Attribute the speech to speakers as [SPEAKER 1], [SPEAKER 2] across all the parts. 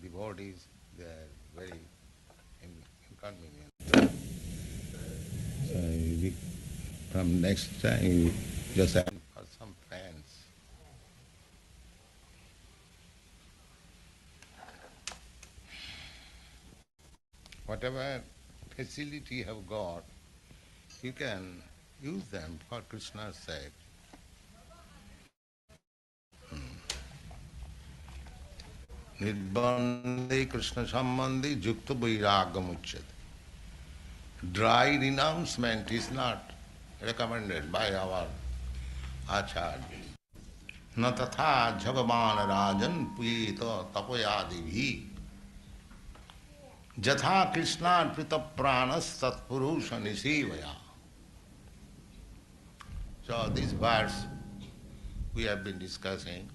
[SPEAKER 1] devotees, they are very inconvenient. So from next time you just ask for some friends. Whatever facility you have got, you can use them for Krishna's sake. Nirbandhi Krishna Sambandhi Jukta Vairagam Uchyate. Dry renouncement is not recommended by our Acharya. Na tatha jagavan rajan puyeta tapayadibhi. Jatha Krishna prita pranas tatpurusha nisivaya. So this verse we have been discussing,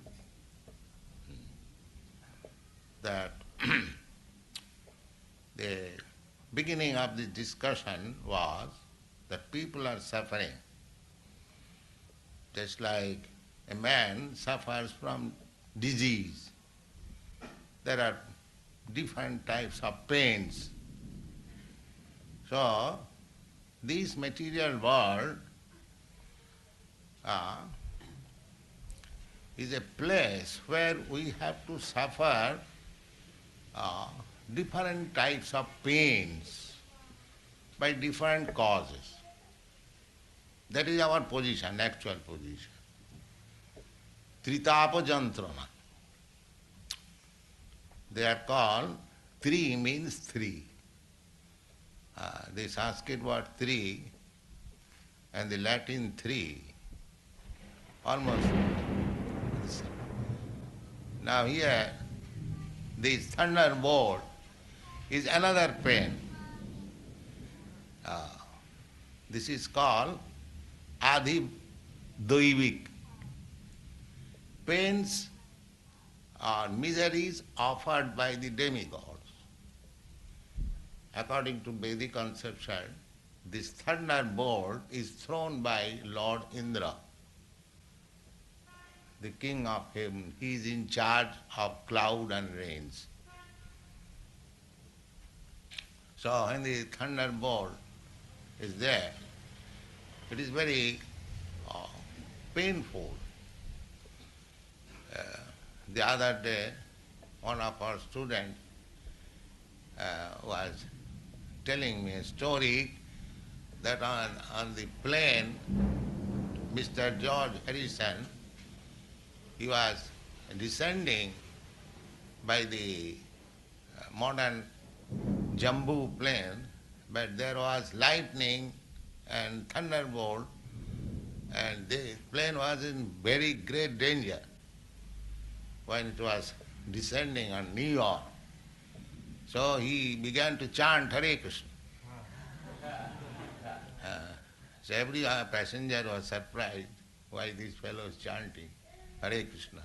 [SPEAKER 1] that the beginning of the discussion was that people are suffering. Just like a man suffers from disease. There are different types of pains. So, this material world is a place where we have to suffer different types of pains by different causes. That is our position, actual position. Tritapa jantrana. They are called, tri means three. The Sanskrit word three and the Latin three, almost the same. Now here, this thunderbolt is another pain. This is called Adhi Doivik. Pains or miseries offered by the demigods. According to Vedic conception, this thunderbolt is thrown by Lord Indra, the king of heaven. He is in charge of cloud and rains. So when the thunderbolt is there, it is very painful. The other day, one of our students was telling me a story that on the plane, Mr. George Harrison, he was descending by the modern jumbo plane, but there was lightning and thunderbolt, and the plane was in very great danger when it was descending on New York. So he began to chant Hare Krishna. So every passenger was surprised why this fellow is chanting Hare Krishna.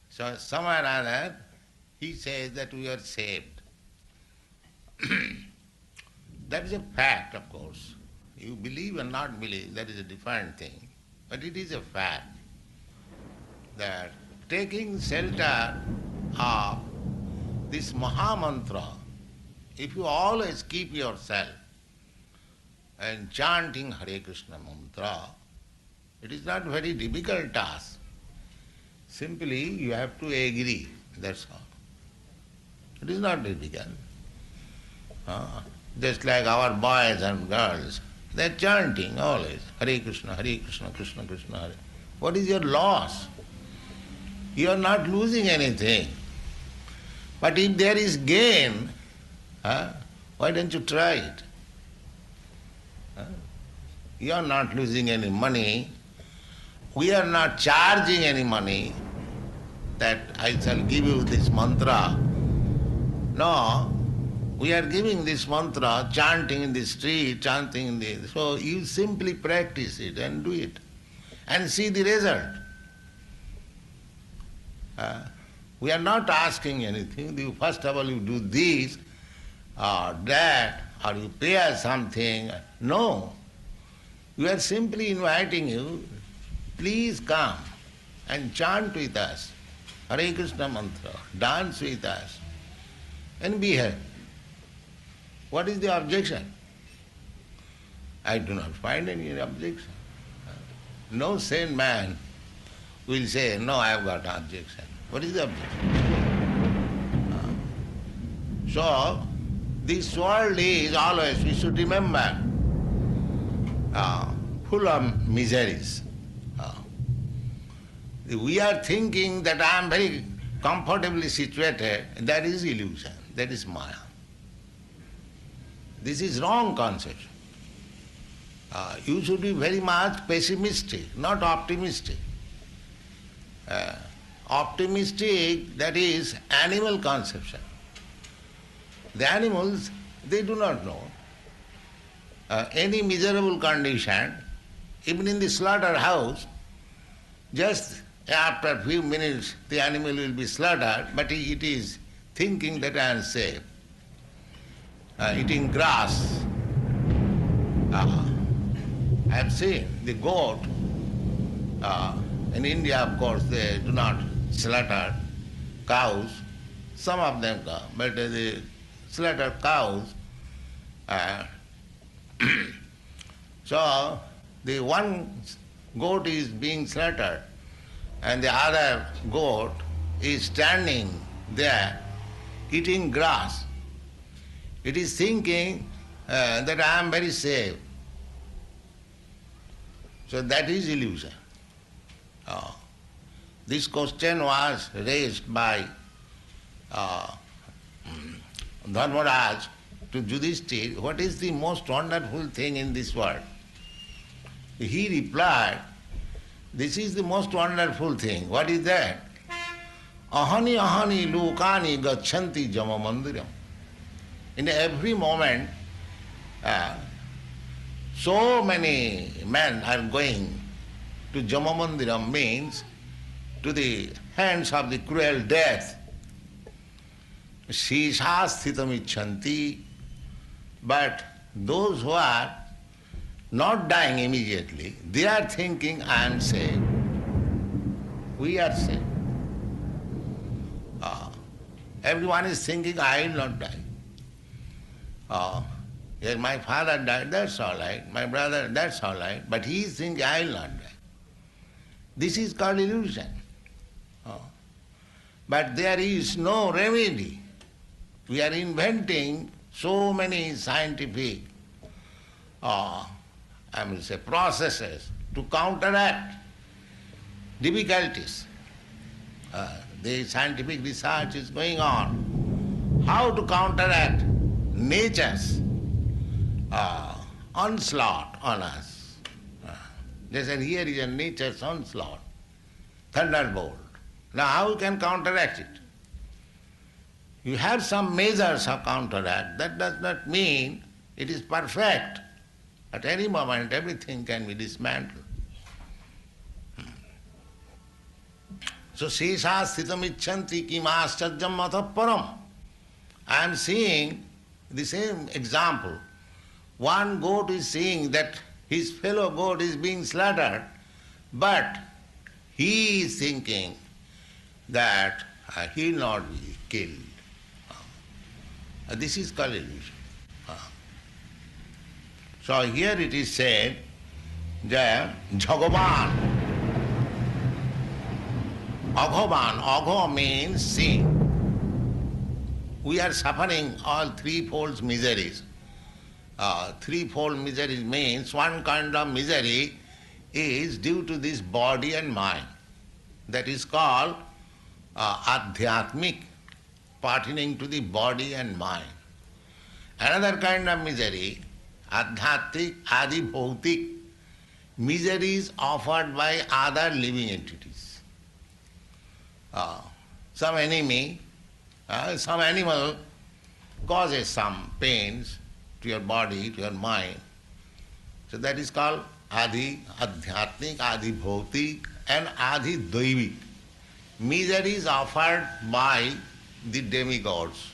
[SPEAKER 1] So somewhere or other, he says that we are saved. That is a fact, of course. You believe or not believe, that is a different thing. But it is a fact that taking shelter of this Mahamantra, if you always keep yourself and chanting Hare Krishna mantra, it is not very difficult task. Simply you have to agree, that's all. It is not difficult. Just like our boys and girls, they are chanting always, Hare Krishna, Krishna Krishna, Hare. What is your loss? You are not losing anything. But if there is gain, why don't you try it? You are not losing any money. We are not charging any money that I shall give you this mantra. No, we are giving this mantra, chanting in the street, chanting in the... So you simply practice it and do it and see the result. We are not asking anything. First of all, you do this or that, or you pay us something. No. We are simply inviting you, please come and chant with us. Hare Krishna mantra, dance with us, and behave. What is the objection? I do not find any objection. No sane man will say, no, I have got an objection. What is the objection? So, this world is always, we should remember, full of miseries. We are thinking that I am very comfortably situated. That is illusion. That is Maya. This is wrong conception. You should be very much pessimistic, not optimistic. Optimistic, that is animal conception. The animals, they do not know any miserable condition, even in the slaughterhouse, just after a few minutes the animal will be slaughtered, but it is thinking that I am safe. Eating grass. I have seen the goat. In India, of course, they do not slaughter cows. Some of them come, but they slaughter cows. So, the one goat is being slaughtered and the other goat is standing there eating grass. It is thinking that I am very safe. So that is illusion. This question was raised by Dharmaraj to Yudhishthira, what is the most wonderful thing in this world? He replied, this is the most wonderful thing. What is that? Ahani ahani lokani gachanti jama mandiram. In every moment, so many men are going to Jama Mandiram, means to the hands of the cruel death. Shisha sthitam ichanti. But those who are not dying immediately, they are thinking, I am safe. We are safe. Everyone is thinking, I will not die. Yes, my father died, that's all right. My brother, that's all right. But he is thinking, I will not die. This is called illusion. But there is no remedy. We are inventing so many scientific processes to counteract difficulties. The scientific research is going on. How to counteract nature's onslaught on us. They said, here is a nature's onslaught, thunderbolt. Now how you can counteract it? You have some measures of counteract. That does not mean it is perfect. At any moment everything can be dismantled. So, Sesha sthitam icchanti kimascharjam matha param. I am seeing the same example. One goat is seeing that his fellow goat is being slaughtered, but he is thinking that he will not be killed. This is called illusion. So here it is said that Jagavan, Aghavan, Agha means sin. We are suffering all threefold miseries. Threefold miseries means one kind of misery is due to this body and mind. That is called adhyatmic, pertaining to the body and mind. Another kind of misery, adhyatmic, adibhautik, miseries offered by other living entities. Some enemy, some animal causes some pains to your body, to your mind. So that is called adi, adhyatmic, adibhautik and adidvaivik. Miseries offered by the demigods.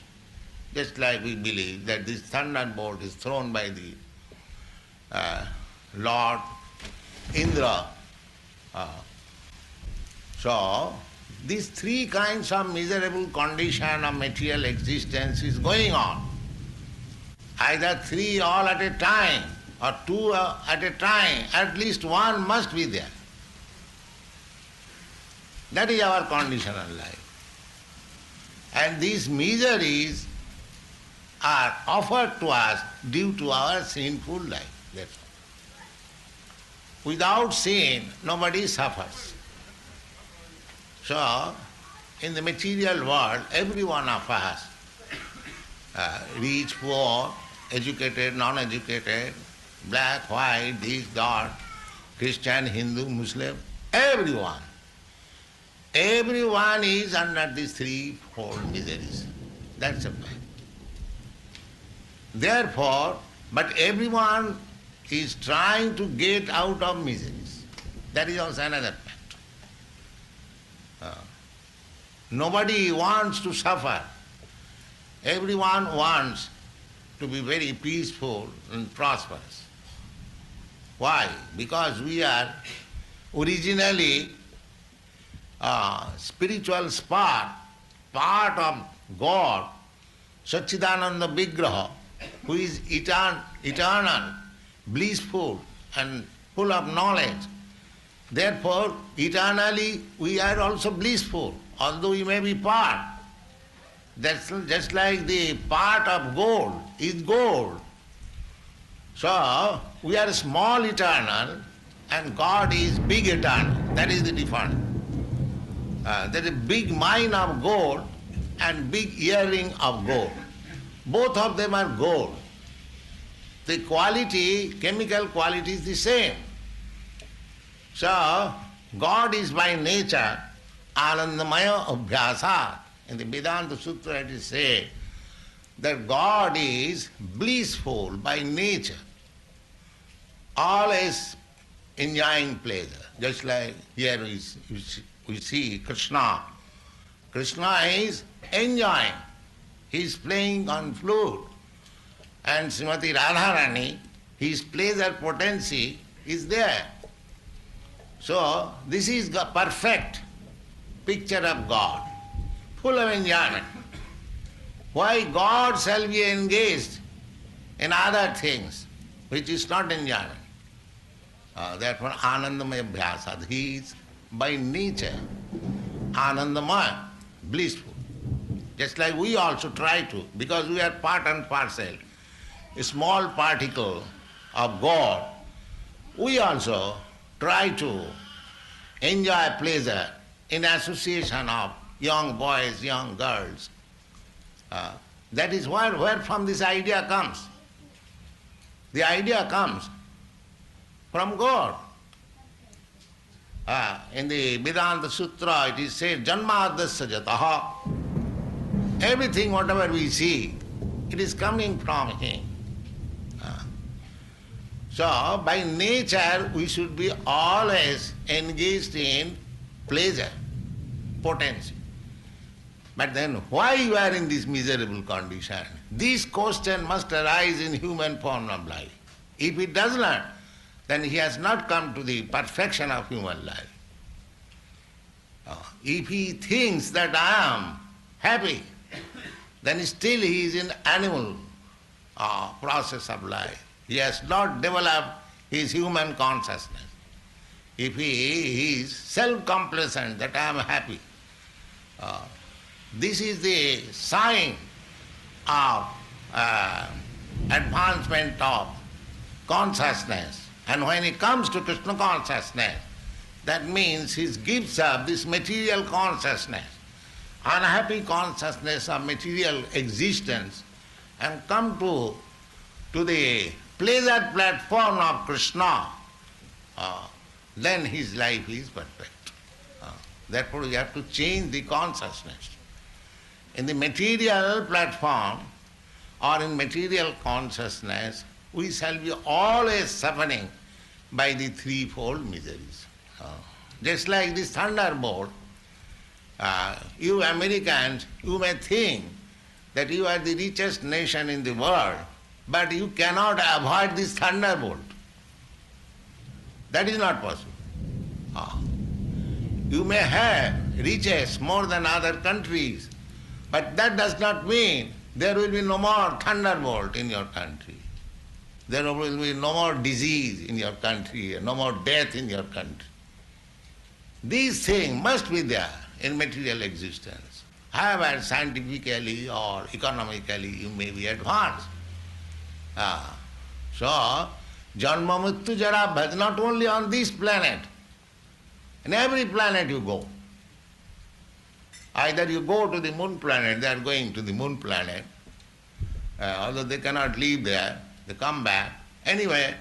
[SPEAKER 1] Just like we believe that this thunderbolt is thrown by the Lord Indra. So these three kinds of miserable condition of material existence is going on. Either three all at a time or two at a time, at least one must be there. That is our conditional life. And these miseries are offered to us due to our sinful life. That's all. Without sin, nobody suffers. So, in the material world, every one of us, rich, poor, educated, non-educated, black, white, this, that, Christian, Hindu, Muslim, everyone is under these threefold miseries. That's a fact. Therefore, but everyone is trying to get out of miseries. That is also another fact. Nobody wants to suffer. Everyone wants to be very peaceful and prosperous. Why? Because we are originally spiritual spark, part of God, Satchidananda Vigraha, who is eternal, blissful and full of knowledge. Therefore, eternally we are also blissful, although we may be part. That's just like the part of gold is gold. So, we are small eternal and God is big eternal. That is the difference. There is a big mine of gold and big earring of gold. Both of them are gold. The quality, chemical quality is the same. So, God is by nature Anandamaya Abhyasa. In the Vedanta Sutra it is said that God is blissful by nature, always enjoying pleasure. Just like here we see Krishna. Krishna is enjoying. He is playing on flute. And Srimati Radharani, his pleasure potency is there. So, this is the perfect picture of God, full of enjoyment. Why God shall be engaged in other things, which is not enjoyment? Therefore, Anandamaya Bhyasa, he is by nature Anandamaya, blissful. Just like we also try to, because we are part and parcel, a small particle of God, we also try to enjoy pleasure in association of young boys, young girls. That is where from this idea comes. The idea comes from God. In the Vedanta Sutra it is said, Janmadasya jataha. Everything, whatever we see, it is coming from Him. So, by nature, we should be always engaged in pleasure, potency. But then, why you are in this miserable condition? This question must arise in human form of life. If it does not, then he has not come to the perfection of human life. If he thinks that I am happy, then still he is in animal process of life. He has not developed his human consciousness. If he is self-complacent that I am happy, this is the sign of advancement of consciousness. And when he comes to Krishna consciousness, that means he gives up this material consciousness, unhappy consciousness of material existence, and come to the pleasure platform of Krishna, then his life is perfect. Therefore we have to change the consciousness. In the material platform or in material consciousness, we shall be always suffering by the threefold miseries. Just like this thunderbolt, you Americans, you may think that you are the richest nation in the world, but you cannot avoid this thunderbolt. That is not possible. You may have riches more than other countries. But that does not mean there will be no more thunderbolt in your country. There will be no more disease in your country, no more death in your country. These things must be there in material existence. However scientifically or economically you may be advanced. So, Janma Mrityu Jara Bhaj, not only on this planet, in every planet you go. Either you go to the moon planet, they are going to the moon planet, although they cannot live there, they come back. Anyway,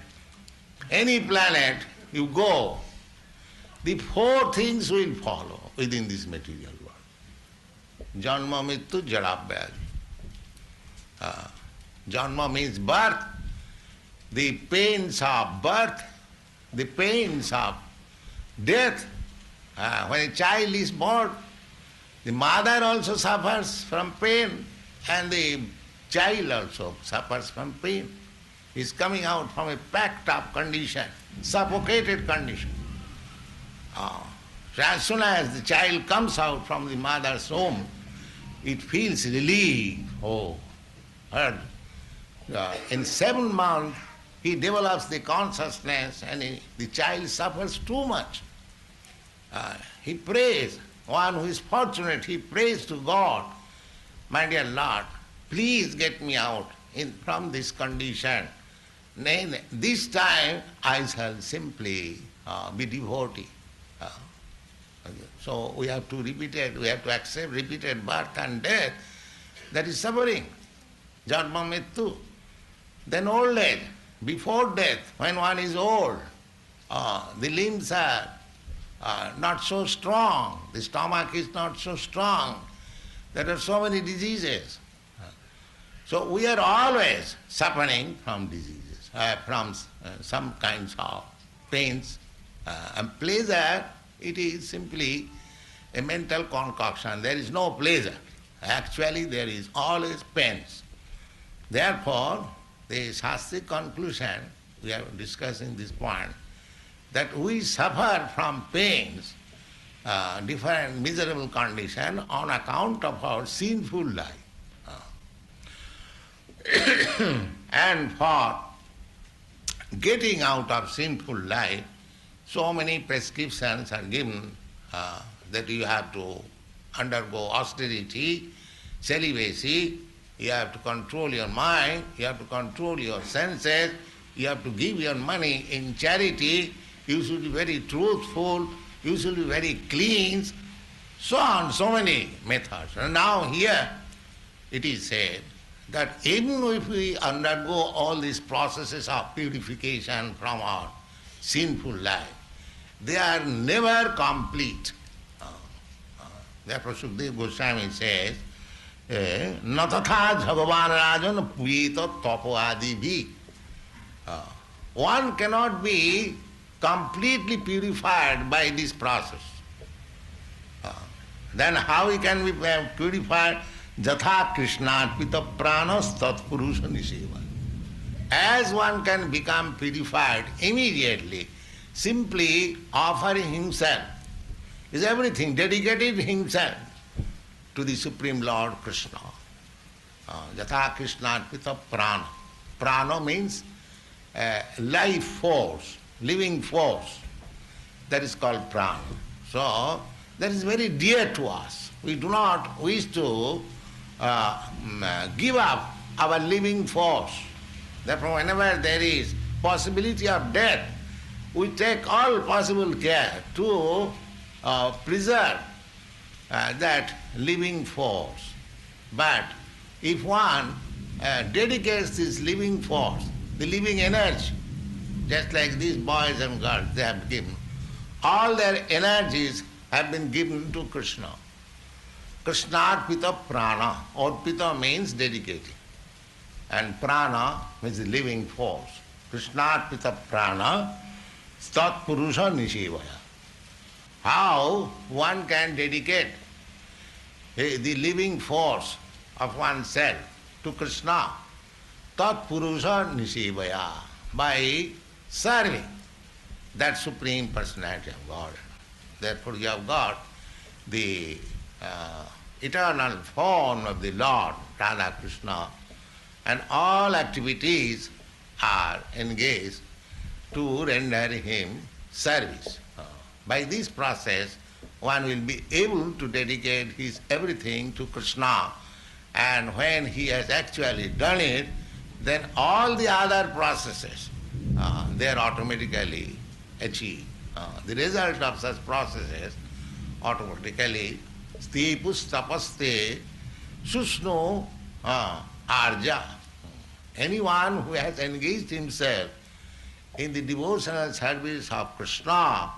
[SPEAKER 1] any planet you go, the four things will follow within this material world. Janma Mrityu Jara Vyadi. Janma means birth, the pains of birth, the pains of death. When a child is born, the mother also suffers from pain and the child also suffers from pain. He is coming out from a packed up condition, suffocated condition. So as soon as the child comes out from the mother's womb, it feels relief. In 7 months, he develops the consciousness and the child suffers too much. He prays. One who is fortunate, he prays to God, my dear Lord, please get me out from this condition. This time I shall simply be devotee. So we have to repeat it, we have to accept repeated birth and death. That is suffering. Janma Mrityu. Then old age, before death, when one is old, the limbs are not so strong, the stomach is not so strong, there are so many diseases. So we are always suffering from diseases, from some kinds of pains. And pleasure, it is simply a mental concoction. There is no pleasure. Actually, there is always pains. Therefore, the Shastric conclusion, we are discussing this point, that we suffer from pains, different miserable condition on account of our sinful life. And for getting out of sinful life, so many prescriptions are given that you have to undergo austerity, celibacy, you have to control your mind, you have to control your senses, you have to give your money in charity, you should be very truthful, you should be very clean, so on, so many methods. And now here it is said that even if we undergo all these processes of purification from our sinful life, they are never complete. Therefore Sukadeva Goswami says, Na tatha bhagavan rajan puyita tapo adi bhi. One cannot be completely purified by this process. Then how he can be purified? Jatha Krishnat pita pranas tat purusha niseva. As one can become purified immediately, simply offering himself, is everything, dedicated himself to the Supreme Lord Krishna. Jatha Krishnat pita prana. Prana means life force, living force. That is called prana. So, that is very dear to us. We do not wish to give up our living force. Therefore, whenever there is possibility of death, we take all possible care to preserve that living force. But if one dedicates this living force, the living energy, just like these boys and girls, they have given, all their energies have been given to Krishna. Krishnarpita prana, orpita means dedicating, and prana means the living force. Krishnarpita prana, stat purusha nishevaya. How one can dedicate the living force of oneself to Krishna? Tat purusha nishevaya, by serving that Supreme Personality of God. Therefore you have got the eternal form of the Lord, Radha Krishna, and all activities are engaged to render him service. By this process, one will be able to dedicate his everything to Krishna, and when he has actually done it, then all the other processes, they are automatically achieved. The result of such processes automatically sti pustapaste susno arja. Anyone who has engaged himself in the devotional service of Krishna,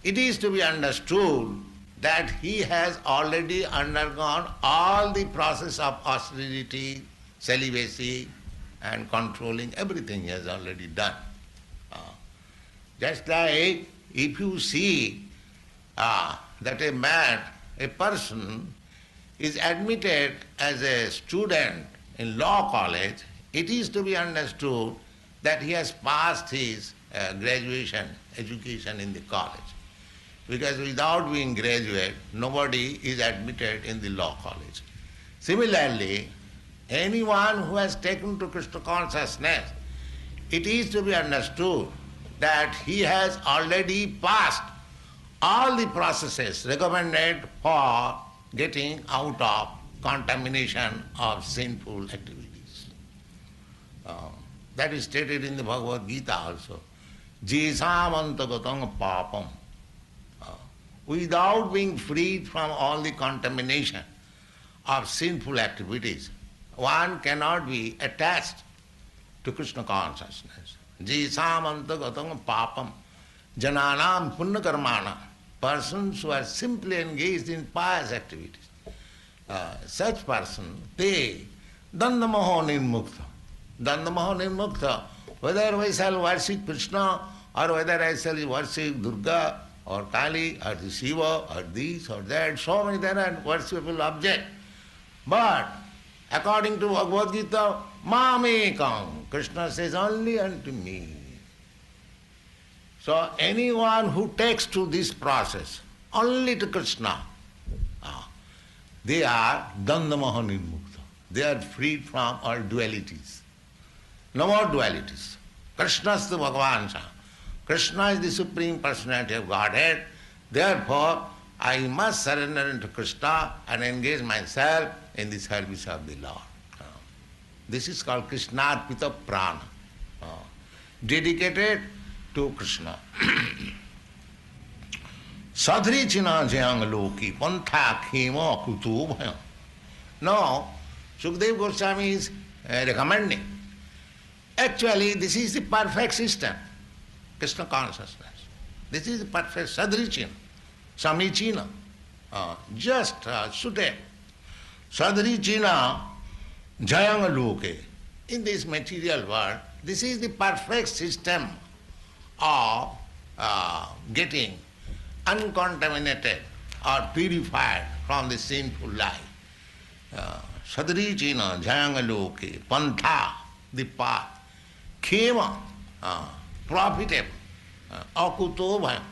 [SPEAKER 1] it is to be understood that he has already undergone all the process of austerity, celibacy, and controlling. Everything he has already done. Just like if you see that a man, a person is admitted as a student in law college, it is to be understood that he has passed his graduation, education in the college. Because without being graduate, nobody is admitted in the law college. Similarly, anyone who has taken to Krishna consciousness, it is to be understood that he has already passed all the processes recommended for getting out of contamination of sinful activities. That is stated in the Bhagavad Gita also. Jesam antagatam papam. Without being freed from all the contamination of sinful activities, one cannot be attached to Krishna consciousness. Jesam antagatam papam. Jananam punna karmana. Persons who are simply engaged in pious activities. Such person, they dandamaho nirmukta. Dandamaho nirmukta. Whether I shall worship Krishna or whether I shall worship Durga or Kali or the Shiva or this or that, so many there are worshipable objects. But according to Bhagavad Gita, mamekam, Krishna says only unto me. So anyone who takes to this process only to Krishna, they are dandamaha nirmukta. They are freed from all dualities. No more dualities. Krishna's the Bhagavansa. Krishna is the Supreme Personality of Godhead. Therefore, I must surrender into Krishna and engage myself in the service of the Lord. This is called Krishnarpita Prana, dedicated to Krishna. Sadhrichina jayang loki pantha khema kutu bhayam. Now, Sukadeva Goswami is recommending. Actually, this is the perfect system, Krishna consciousness. This is the perfect sadhrichina, samichina, just suited. Sadhrichina jayang loke. In this material world, this is the perfect system of getting uncontaminated or purified from the sinful life. Sadhrichina jayang loke, pantha, the path, khema, profitable, akuto bhayam,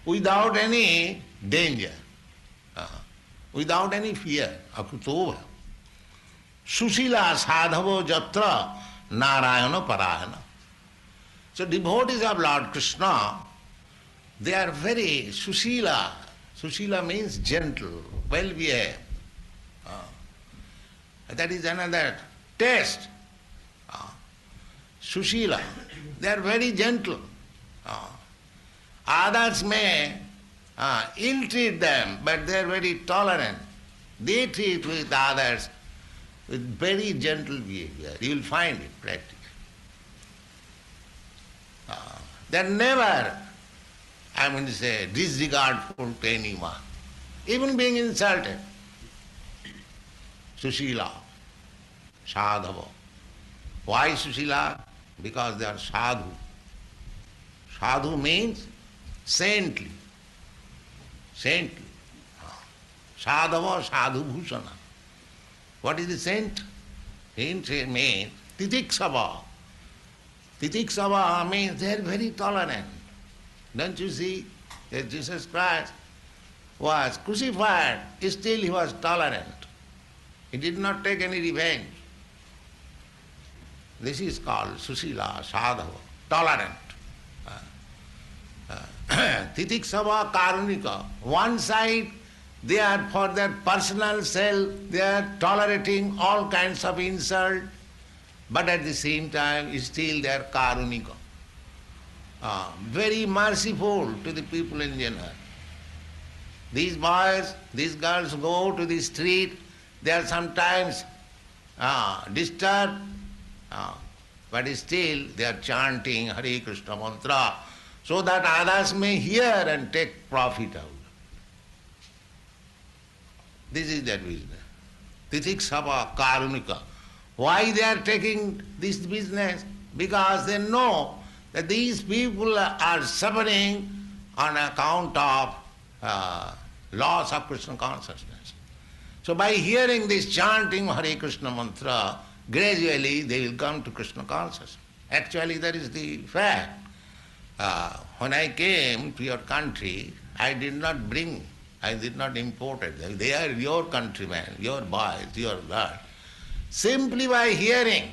[SPEAKER 1] without any danger, without any fear, akuto bhayam. Susila sadhavo jatra narayana parayana. So devotees of Lord Krishna, they are very susila. Susila means gentle, well-behaved. That is another taste. Susila, they are very gentle. Others may ill-treat them, but they are very tolerant. They treat with others with very gentle behavior. You will find it practically. They are never, disregardful to anyone, even being insulted. Susila, sadhava. Why Susila? Because they are sadhu. Sadhu means saintly. Saintly. Sadhava, sadhu bhusana. What is the saint? Saint means titiksava. Titiksava means they are very tolerant. Don't you see that Jesus Christ was crucified, still he was tolerant. He did not take any revenge. This is called Susila, Sadhava, tolerant. Titiksava Karunika. One side, they are for their personal self, they are tolerating all kinds of insult, but at the same time, still they are Karunika. Very merciful to the people in general. These boys, these girls go to the street, they are sometimes disturbed, but still they are chanting Hare Krishna mantra so that others may hear and take profit out. This is their business. Titiksava Karunika. Why they are taking this business? Because they know that these people are suffering on account of loss of Krishna consciousness. So by hearing this chanting Hare Krishna mantra, gradually they will come to Krishna consciousness. Actually that is the fact. When I came to your country, I did not import it. They are your countrymen, your boys, your blood. Simply by hearing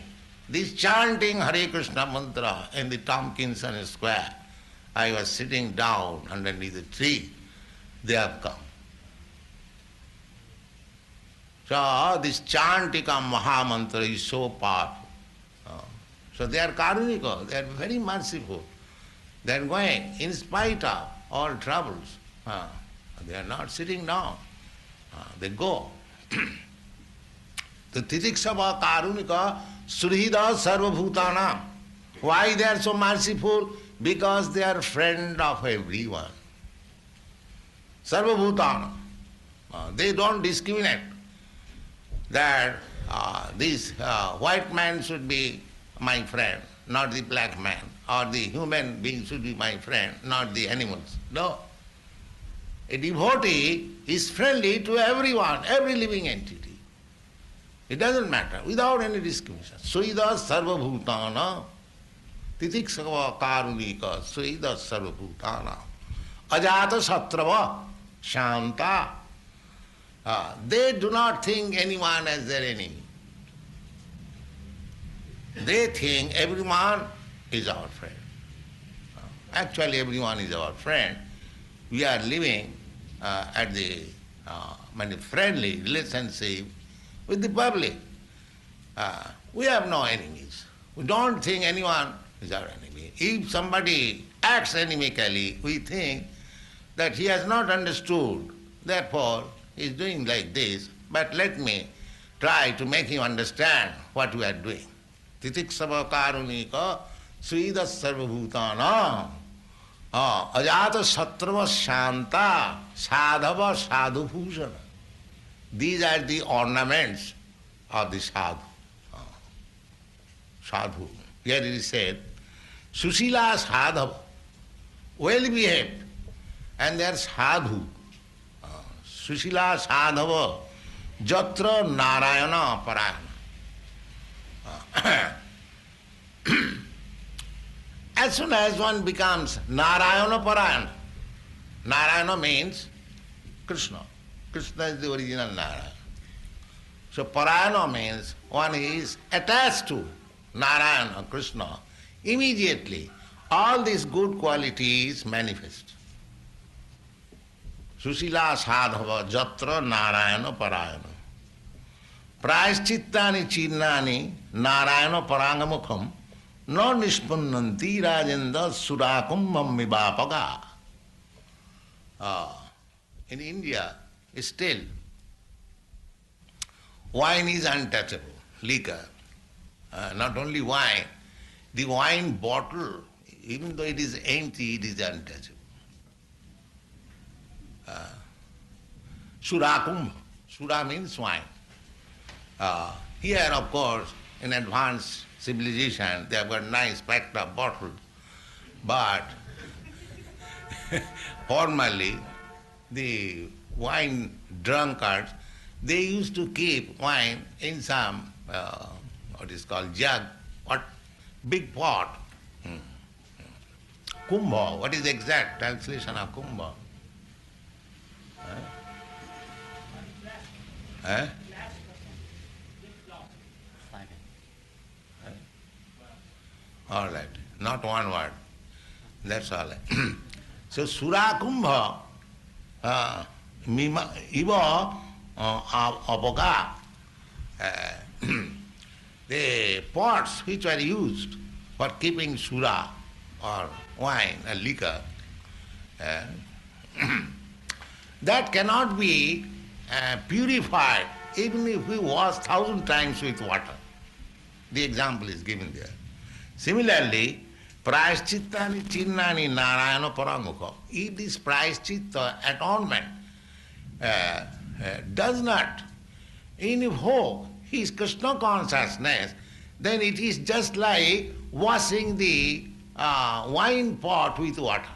[SPEAKER 1] this chanting Hare Krishna mantra in the Tompkinson Square, I was sitting down underneath the tree. They have come. So this chantika Mahamantra is so powerful. So they are Karunika, they are very merciful. They are going in spite of all troubles. They are not sitting down. They go. The Titiksava Karunika Surhida Sarvabhutana. Why they are so merciful? Because they are friend of everyone. Sarvabhutana. They don't discriminate that this white man should be my friend, not the black man, or the human being should be my friend, not the animals. No. A devotee is friendly to everyone, every living entity. It doesn't matter, without any discrimination. Suida sarvabhutana, titiksava karunika, suida sarvabhutana, ajata satrava, shanta. They do not think anyone as their enemy. They think everyone is our friend. Actually, everyone is our friend. We are living at the friendly relationship with the public. We have no enemies. We don't think anyone is our enemy. If somebody acts inimically, we think that he has not understood, therefore he is doing like this, but let me try to make him understand what we are doing. Titiksava karunika srida sarvabhutana ajata satrava shanta sadhava sadhubhusana. These are the ornaments of the sadhu. Sadhu. Here it is said, Susila sadhava, well behaved, and they are sadhu. Susila sadhava jatra narayana parayana. As soon as one becomes Narayana Parayana, Narayana means Krishna. Krishna is the original Narayana. So Parayana means one is attached to Narayana, Krishna. Immediately all these good qualities manifest. Susila sadhava jatra Narayana Parayana. Prayaschittani chinnani Narayana parangamukham no nishpunnanti rajendra surakum mammibapaga. In India, still, wine is untouchable, liquor. Not only wine, the wine bottle, even though it is empty, it is untouchable. Surakumbha. Sura means wine. Here, of course, in advanced civilization, they have got nice packed up bottles, but formerly, the wine drunkards, they used to keep wine in some, what is called jug, big pot. Kumbha, what is the exact translation of kumbha? Eh? All right, not one word. That's all. So Sura Kumbha Mima Iva Apoga, the pots which were used for keeping Sura or wine or liquor, that cannot be purified even if we wash 1,000 times with water. The example is given there. Similarly, prayaschittani chinnani narayana paramukha. If this prayaschitta, atonement, does not invoke his Krishna consciousness, then it is just like washing the wine pot with water.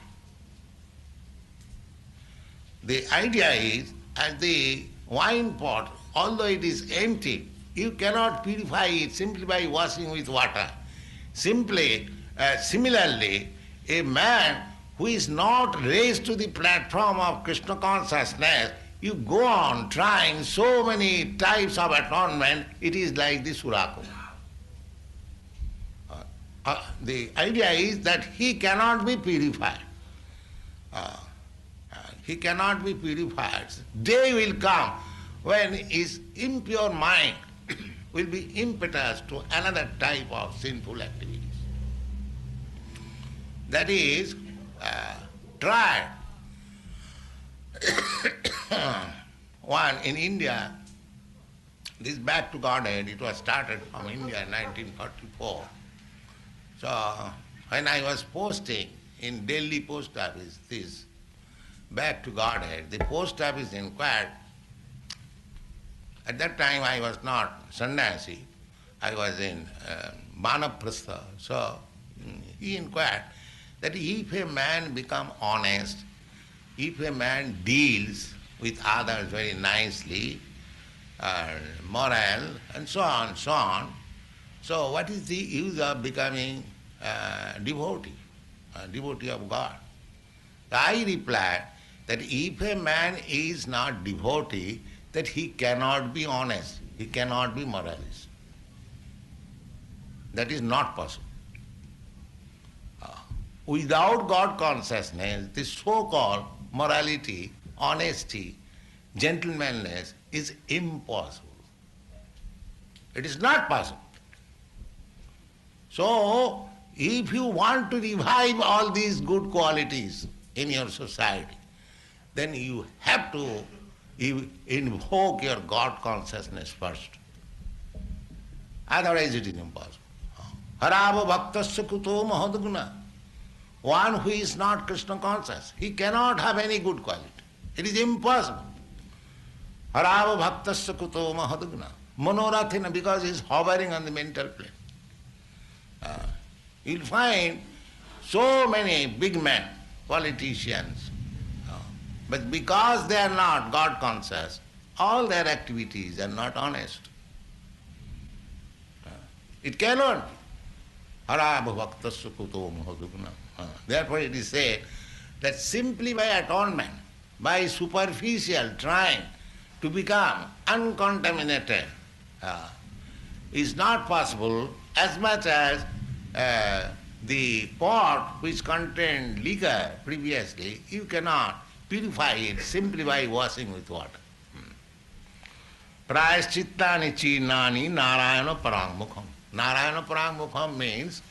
[SPEAKER 1] The idea is, as the wine pot, although it is empty, you cannot purify it simply by washing with water. Similarly, a man who is not raised to the platform of Krishna consciousness, you go on trying so many types of atonement, it is like the Suraku. The idea is that he cannot be purified. He cannot be purified. Day will come when his impure mind will be impetus to another type of sinful activities. That is, tried. One in India, this Back to Godhead, it was started from India in 1944. So when I was posting in Delhi post office, this Back to Godhead, the post office inquired. At that time I was not sannyasi, I was in Vanaprastha. So he inquired that if a man become honest, if a man deals with others very nicely, moral, and so on, so what is the use of becoming devotee of God? I replied that if a man is not devotee, that he cannot be honest, he cannot be moralist. That is not possible. Without God consciousness, this so-called morality, honesty, gentlemanliness is impossible. It is not possible. So, if you want to revive all these good qualities in your society, then you have to invoke your God consciousness first. Otherwise it is impossible. Harava bhaktasya kuto mahadguna. One who is not Krishna conscious, he cannot have any good quality. It is impossible. Harava bhaktasya kuto mahadguna. Manorathina, because he is hovering on the mental plane. You'll find so many big men, politicians, but because they are not God conscious, all their activities are not honest. It cannot be. Harabha bhaktasya kuto mahadugna. Therefore it is said that simply by atonement, by superficial trying to become uncontaminated, is not possible as much as the pot which contained liquor previously, you cannot purify it simply by washing with water. Prayaschittani chinnani narayana parangmukham. Narayana parangmukham means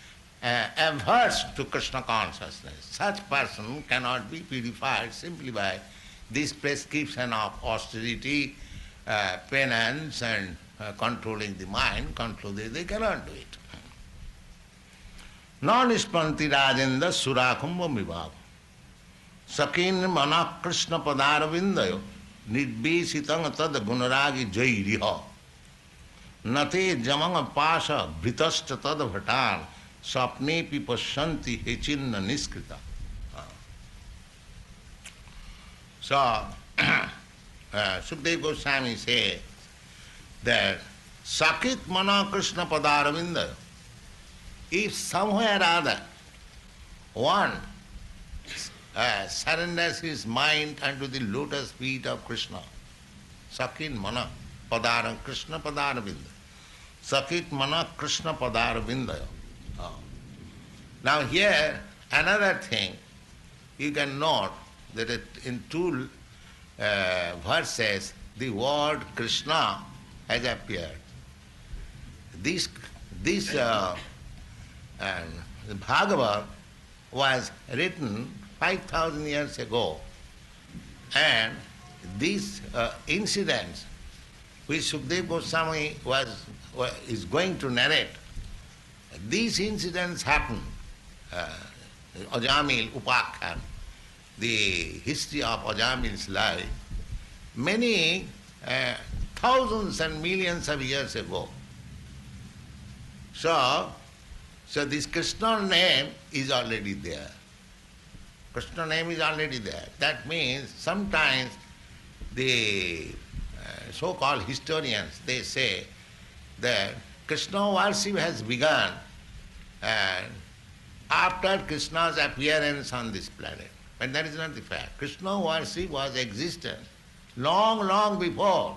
[SPEAKER 1] averse to Krishna consciousness. Such person cannot be purified simply by this prescription of austerity, penance and controlling the mind, they cannot do it. Non-ispanti rajendra surakumbha vibhav. Sakin mana Krishna padaravindayo nirbesitang tad gunaragi jairiha. Nate jamanga pasha bhritashcha tad bhatan sapne pipasyanti hechinna niskrita. So, Sukadeva Goswami says that Sakit mana Krishna padaravindayo. If somewhere or other one surrenders his mind unto the lotus feet of Krishna, Sakin Mana, padara Krishna padara binda. Sakit mana Krishna padara binda. Now here, another thing, you can note that in two verses, the word Krishna has appeared. This Bhagavad was written 5,000 years ago, and these incidents which Sukadeva Goswami is going to narrate, these incidents happened. Ajamil Upakhyan, the history of Ajamil's life, many thousands and millions of years ago. So this Krishna name is already there. Krishna name is already there. That means sometimes the so-called historians, they say that Krishna worship has begun after Krishna's appearance on this planet. But that is not the fact. Krishna worship was existent long, long before.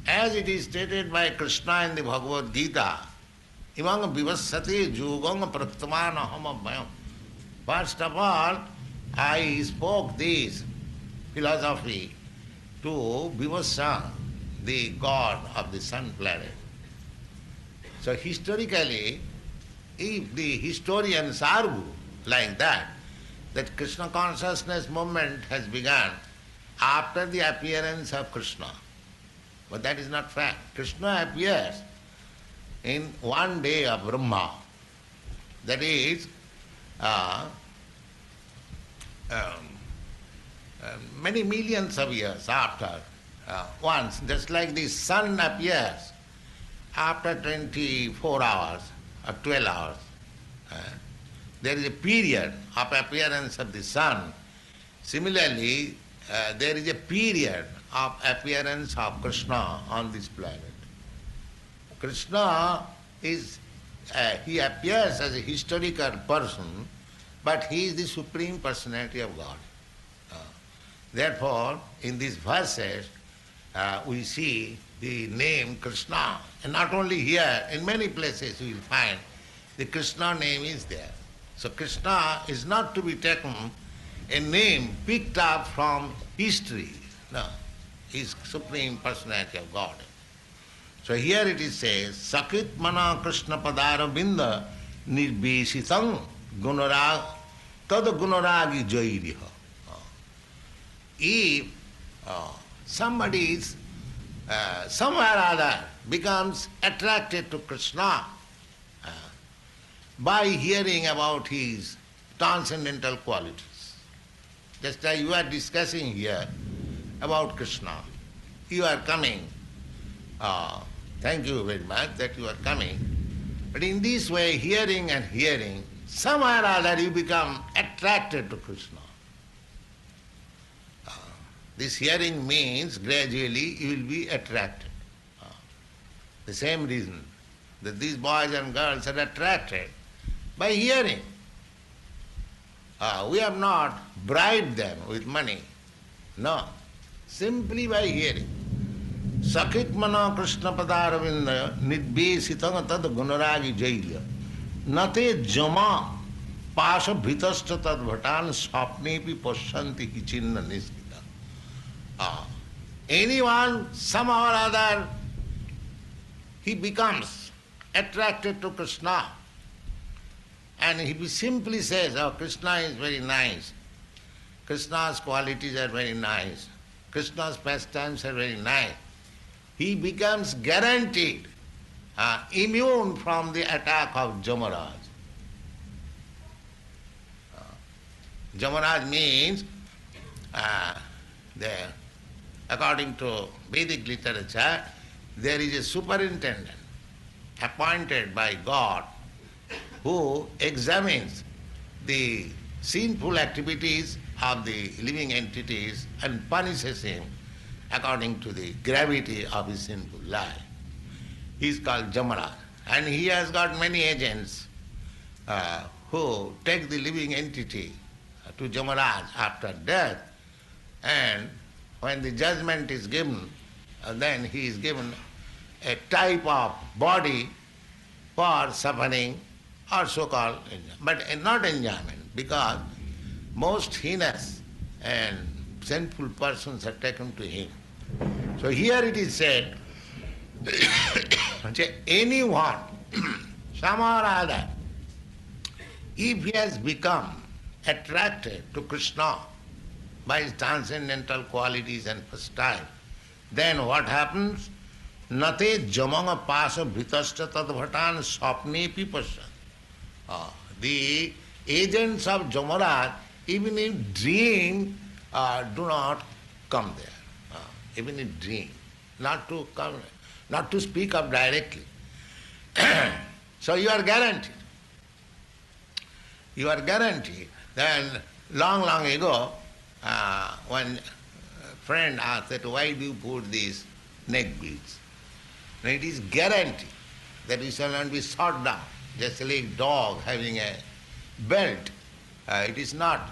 [SPEAKER 1] As it is stated by Krishna in the Bhagavad Gita, Imang vivassati jugam prattamana hamabhayam. First of all, I spoke this philosophy to Vivassa, the god of the sun planet. So historically, if the historians argue like that Krishna consciousness movement has begun after the appearance of Krishna, but that is not fact. Krishna appears in one day of Brahma, that is many millions of years after once, just like the sun appears after 24 hours or 12 hours. There is a period of appearance of the sun. Similarly, there is a period of appearance of Krishna on this planet. Krishna is, he appears as a historical person, but he is the Supreme Personality of God. Therefore, in these verses, we see the name Krishna. And not only here, in many places we will find the Krishna name is there. So Krishna is not to be taken a name picked up from history. No, he is Supreme Personality of God. So here it is says, Sakit mana Krishna padara binda nirbeshitam gunarag tad gunaragi jairiha. If somebody is somewhere or other becomes attracted to Krishna by hearing about his transcendental qualities, just as you are discussing here about Krishna, you are coming. Thank you very much that you are coming. But in this way, hearing and hearing, somewhere or other you become attracted to Krishna. This hearing means gradually you will be attracted. The same reason that these boys and girls are attracted by hearing. We have not bribed them with money. No, simply by hearing. Sakit mana Krishna padaravinda nidbesitang tad gunaragi jailya nate jama pasha bhitasta tad bhatan sapnepi pasyanti hichinna niskita. Anyone, somehow or other, he becomes attracted to Krishna. And he simply says, oh, Krishna is very nice. Krishna's qualities are very nice. Krishna's pastimes are very nice. He becomes guaranteed immune from the attack of Jamaraj. Jamaraj means, according to Vedic literature, there is a superintendent appointed by God who examines the sinful activities of the living entities and punishes him according to the gravity of his sinful life. He is called Jamaraj. And he has got many agents who take the living entity to Jamaraj after death, and when the judgment is given, then he is given a type of body for suffering or so-called enjoyment. But not enjoyment, because most heinous and sinful persons are taken to him. So here it is said, anyone, somehow or other, if he has become attracted to Krishna by his transcendental qualities and pastime, then what happens? Nate jamanga pasa bhritashta tadbhatan sapne pipasya. The agents of Jamaraj, even in dream, do not come there. Even in dream, not to come, not to speak of directly. So you are guaranteed. You are guaranteed. Then long ago, one friend asked that why do you put these neck beads? And it is guaranteed that you shall not be shot down, just like a dog having a belt. It is not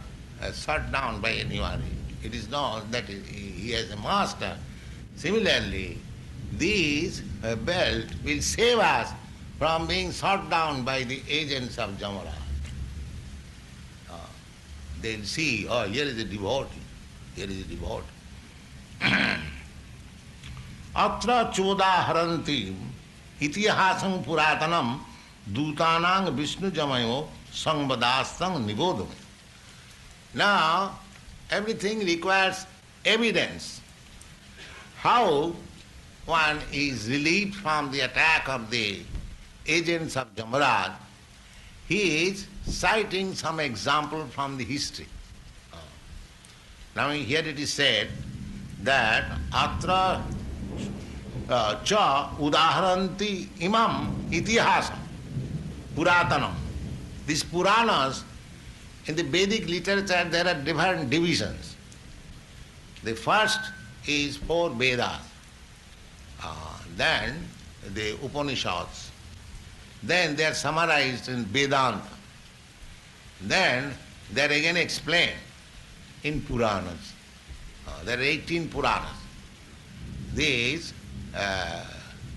[SPEAKER 1] shot down by anyone. It is known that he has a master. Similarly, these belt will save us from being shot down by the agents of Jamaraj. They'll see, oh, here is a devotee, here is a devotee. Atra chodaharanti itihasam puratanam dutanang Vishnu jamayo sangvadastang nibodhame. Now, everything requires evidence. How one is relieved from the attack of the agents of Jamaraj, he is citing some example from the history. Now here it is said that atra cha udaharanti imam itihasam puratanam. These Puranas, in the Vedic literature there are different divisions. The first is 4 Vedas, then the Upanishads, then they are summarized in Vedanta, then they are again explained in Puranas. There are 18 Puranas. These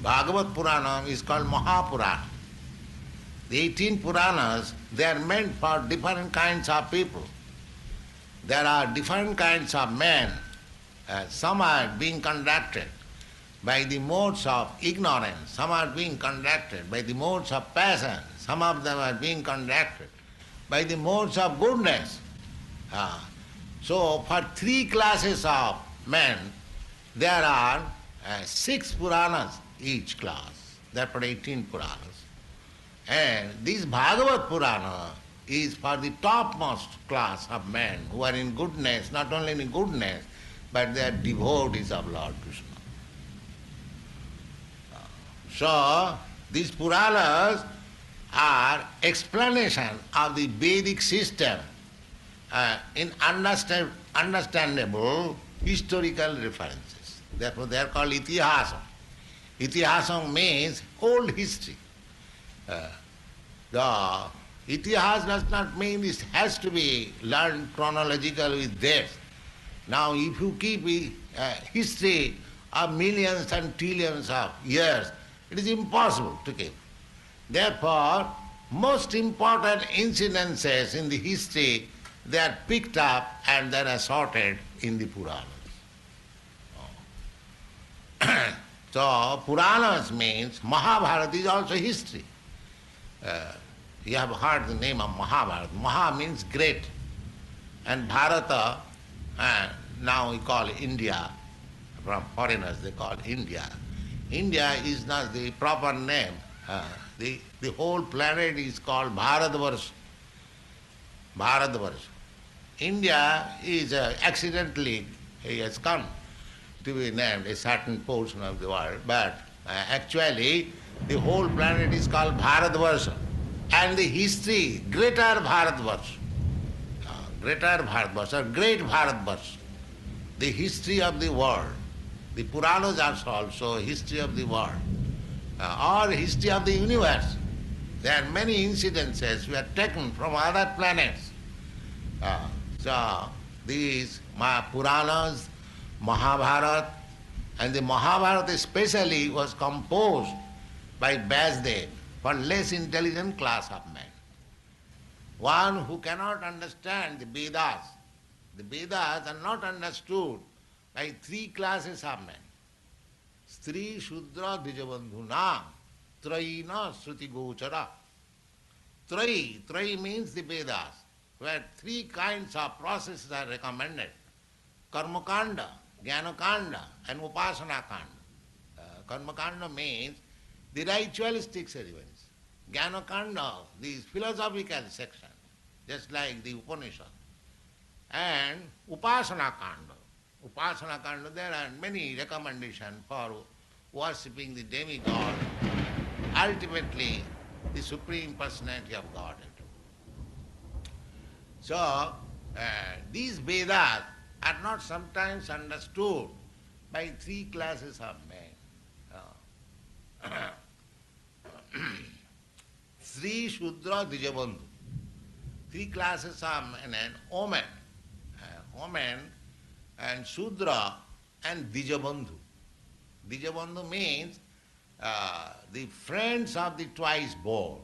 [SPEAKER 1] Bhagavad Purana is called Mahapurana. The 18 Puranas, they are meant for different kinds of people. There are different kinds of men. Some are being conducted by the modes of ignorance, some are being conducted by the modes of passion, some of them are being conducted by the modes of goodness. So for 3 classes of men, there are 6 Puranas each class, therefore 18 Puranas. And this Bhagavad Purana is for the topmost class of men who are in goodness, not only in goodness, but they are devotees of Lord Krishna. So these Puranas are explanation of the Vedic system in understandable historical references. Therefore they are called itihasam. Itihasam means old history. The itihas does not mean it has to be learned chronologically with dates. Now if you keep a history of millions and trillions of years, it is impossible to keep. Therefore, most important incidences in the history, they are picked up and they are sorted in the Puranas. So Puranas means Mahabharata is also history. You have heard the name of Mahabharata. Maha means great. And Bharata, now we call India, from foreigners they call India. India is not the proper name. The whole planet is called Bharatvarsha. Bharatvarsha. India is accidentally, it has come to be named a certain portion of the world, but actually the whole planet is called Bharatvarsha. And the history, greater Bharatvarsha. Greater Bharatvarsha, great Bharatvarsha. The history of the world. The Puranas are also history of the world, or history of the universe. There are many incidences which are taken from other planets. So these Puranas, Mahabharata, And the Mahabharata especially was composed by Vyasdev for less intelligent class of men. One who cannot understand the Vedas are not understood by three classes of men. Stri, Shudra, Dijabandhuna, Trayina, Sruti Gochara. Trayi means the Vedas, where three kinds of processes are recommended. Karmakanda, Jnanakanda and Upasana Kanda. Karmakanda means the ritualistic ceremonies. Jnanakanda, the philosophical section, just like the Upanishad. And Upasana Kanda. Upasana Kanda, there are many recommendations for worshipping the demigod, ultimately the Supreme Personality of Godhead. So, these Vedas are not sometimes understood by three classes of men. Sri, Shudra, Dijabandhu. Three classes of men and Omen. Omen and Shudra and Dijabandhu. Dijabandhu means the friends of the twice born.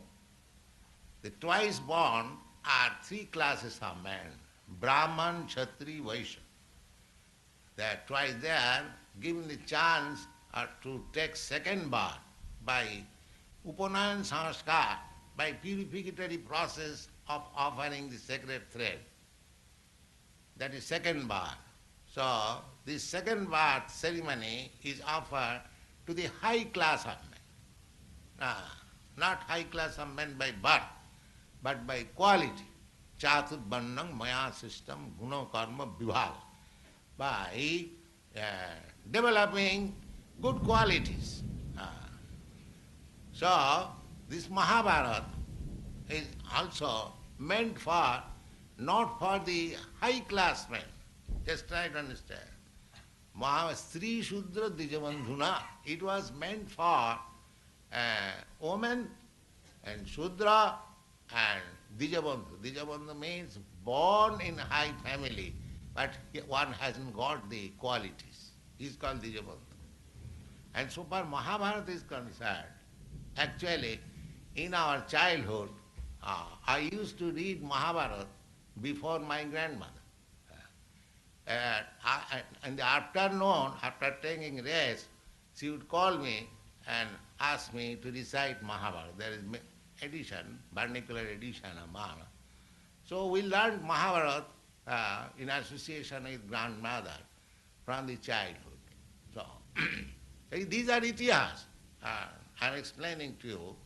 [SPEAKER 1] The twice born are three classes of men. Brahman, Kshatri, Vaishya. They are twice there, given the chance to take second birth by Upanayan Sanskar, by purificatory process of offering the sacred thread. That is second birth. So, this second birth ceremony is offered to the high class of men. Not high class of men by birth, but by quality. Chatur Bandham Maya system Guna Karma Vibhaga. By developing good qualities. So, this Mahabharata is also meant for, not for the high class men. Just try to understand. Sri Shudra Dijabandhuna, it was meant for women and Shudra and Dijabandhu. Dijabandhu means born in high family, but one hasn't got the qualities. He's called Dijabandhu. And so far Mahabharata is concerned, actually in our childhood, I used to read Mahabharata before my grandmother. In the afternoon, after taking rest, she would call me and ask me to recite Mahabharata. There is edition, vernacular edition of Mahabharata. So we learned Mahabharata in association with grandmother from the childhood. So these are itihas. I'm explaining to you.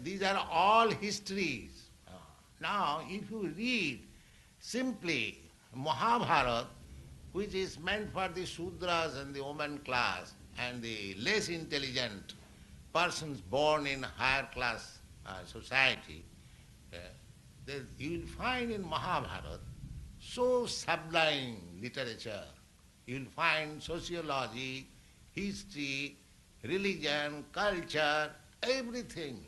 [SPEAKER 1] These are all histories. Now, if you read simply Mahabharata, which is meant for the Shudras and the woman class and the less intelligent persons born in higher class society, you will find in Mahabharata so sublime literature. You will find sociology, history, religion, culture, everything.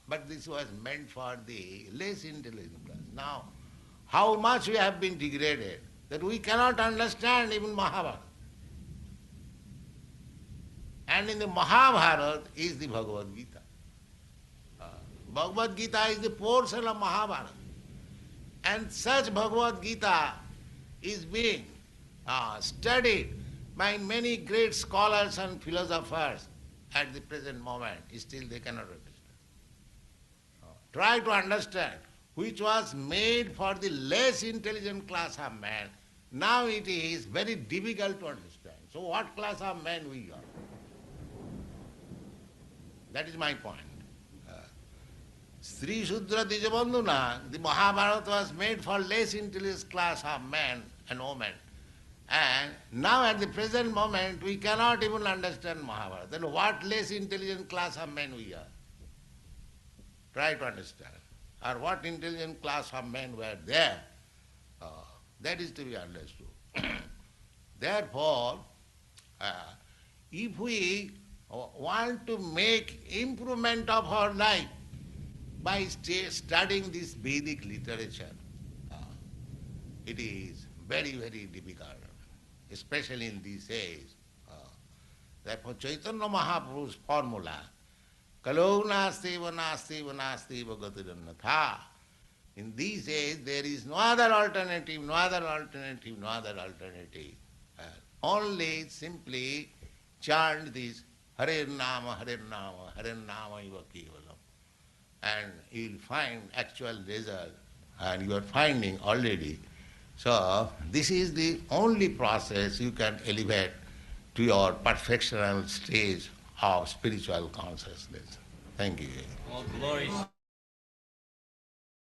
[SPEAKER 1] But this was meant for the less intelligent class. Now, how much we have been degraded that we cannot understand even Mahabharata. And in the Mahabharata is the Bhagavad Gita. Bhagavad Gita is the portion of Mahabharata. And such Bhagavad Gita is being studied by many great scholars and philosophers at the present moment. Still they cannot understand. Try to understand, which was made for the less intelligent class of man. Now it is very difficult to understand. So what class of men we are? That is my point. Sri Shudra Dijabandhuna, the Mahabharata was made for less intelligent class of men and women. And now at the present moment we cannot even understand Mahabharata. Then what less intelligent class of men we are? Try to understand. Or what intelligent class of men were there? That is to be understood. Therefore, if we want to make improvement of our life by studying this Vedic literature, it is very, very difficult, especially in these days. Therefore Chaitanya Mahaprabhu's formula, Kalau nastiva nastiva nastiva gatirannatha. In these days there is no other alternative, no other alternative, no other alternative. Only simply chant this Hare Nama, Hare Nama, Hare Nama Iva Kevalam. And you will find actual result, and you are finding already. So this is the only process you can elevate to your perfectional stage of spiritual consciousness. Thank you.
[SPEAKER 2] All glories.